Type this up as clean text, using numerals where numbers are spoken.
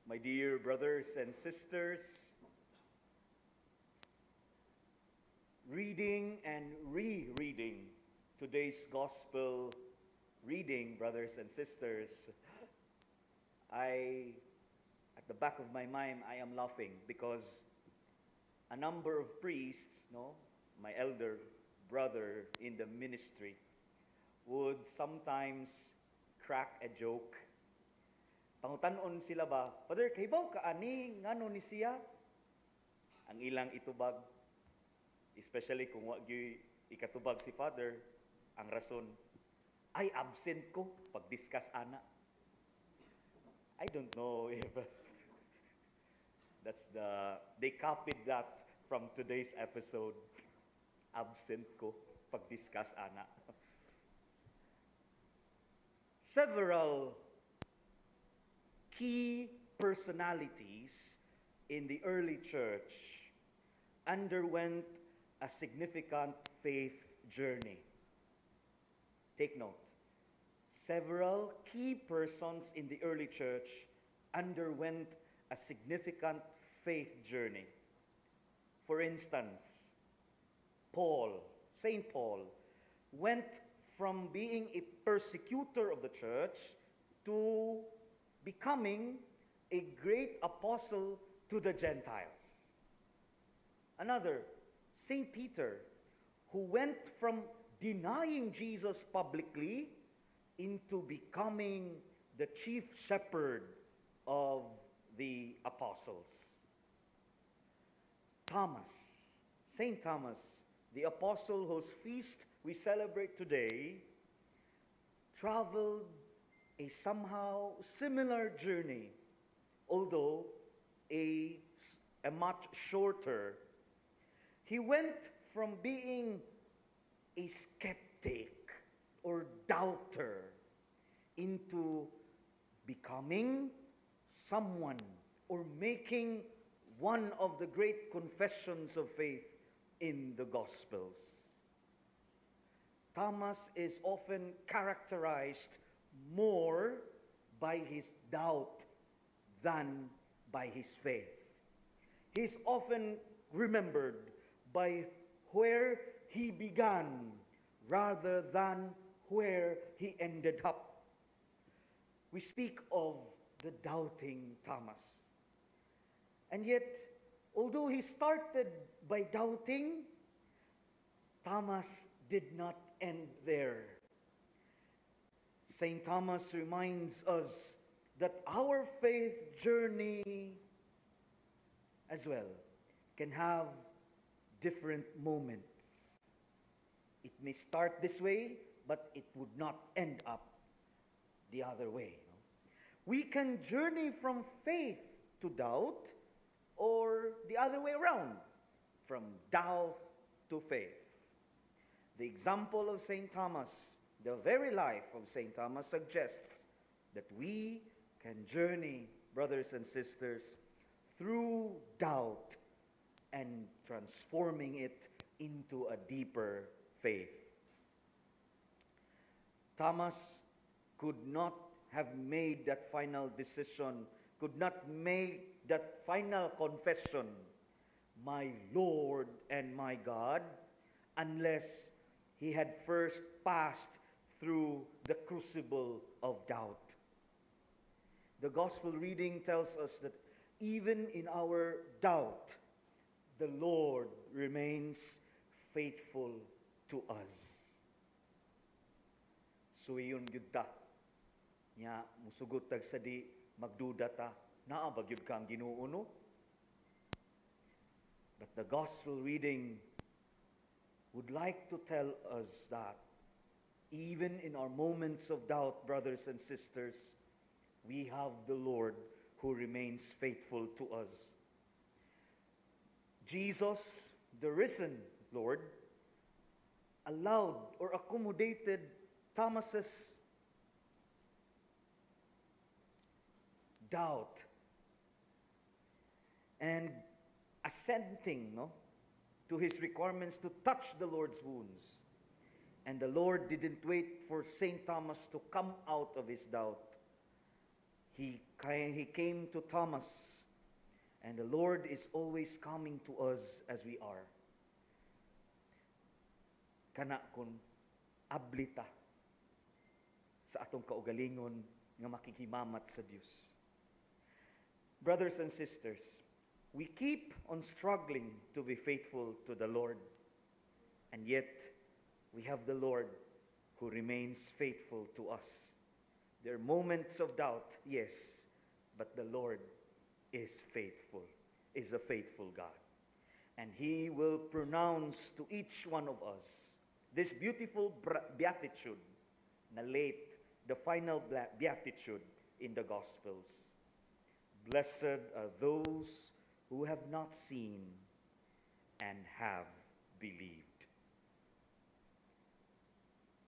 My dear brothers and sisters, reading and rereading today's gospel reading, brothers and sisters, at the back of my mind, I am laughing because a number of priests, my elder brother in the ministry, would sometimes crack a joke. Pangutanon sila ba, Father, kaybaw ka ani ngano ni siya? Ang ilang itubag, especially kung wag ikatubag si Father, ang rason, ay absent ko pag-discuss ana. I don't know if they copied that from today's episode. Absent ko pag-discuss ana. Several key personalities in the early church underwent a significant faith journey. Take note. Several key persons in the early church underwent a significant faith journey. For instance, Saint Paul, went from being a persecutor of the church to becoming a great apostle to the Gentiles. Another, Saint Peter, who went from denying Jesus publicly into becoming the chief shepherd of the apostles. Saint Thomas, the apostle whose feast we celebrate today, traveled a somehow similar journey, although a much shorter. He went from being a skeptic or doubter into becoming someone or making one of the great confessions of faith in the Gospels. Thomas is often characterized more by his doubt than by his faith. He's often remembered by where he began rather than where he ended up. We speak of the doubting Thomas. And yet, although he started by doubting, Thomas did not end there. St. Thomas reminds us that our faith journey as well can have different moments. It may start this way, but it would not end up the other way. We can journey from faith to doubt, or the other way around, from doubt to faith. The example of St. Thomas, the very life of St. Thomas, suggests that we can journey, brothers and sisters, through doubt and transforming it into a deeper faith. Thomas could not have made that final decision, could not make that final confession, my Lord and my God, unless he had first passed through the crucible of doubt. The gospel reading tells us that even in our doubt, the Lord remains faithful to us. So iyon gyud ta. Nya musugot tag sa di magduda ta, naa ba gyud ka ang Ginoo no? But the gospel reading would like to tell us that even in our moments of doubt, brothers and sisters, we have the Lord who remains faithful to us. Jesus, the risen Lord, allowed or accommodated Thomas's doubt and assenting to his requirements to touch the Lord's wounds. And the Lord didn't wait for St. Thomas to come out of his doubt. He came to Thomas, and the Lord is always coming to us as we are. Kana kun ablita sa atong kaugalingon nga makikimamat sa Dios. Brothers and sisters, we keep on struggling to be faithful to the Lord, and yet we have the Lord who remains faithful to us. There are moments of doubt, yes, but the Lord is faithful, is a faithful God. And He will pronounce to each one of us this beautiful beatitude, na late, the final beatitude in the Gospels. Blessed are those who have not seen and have believed.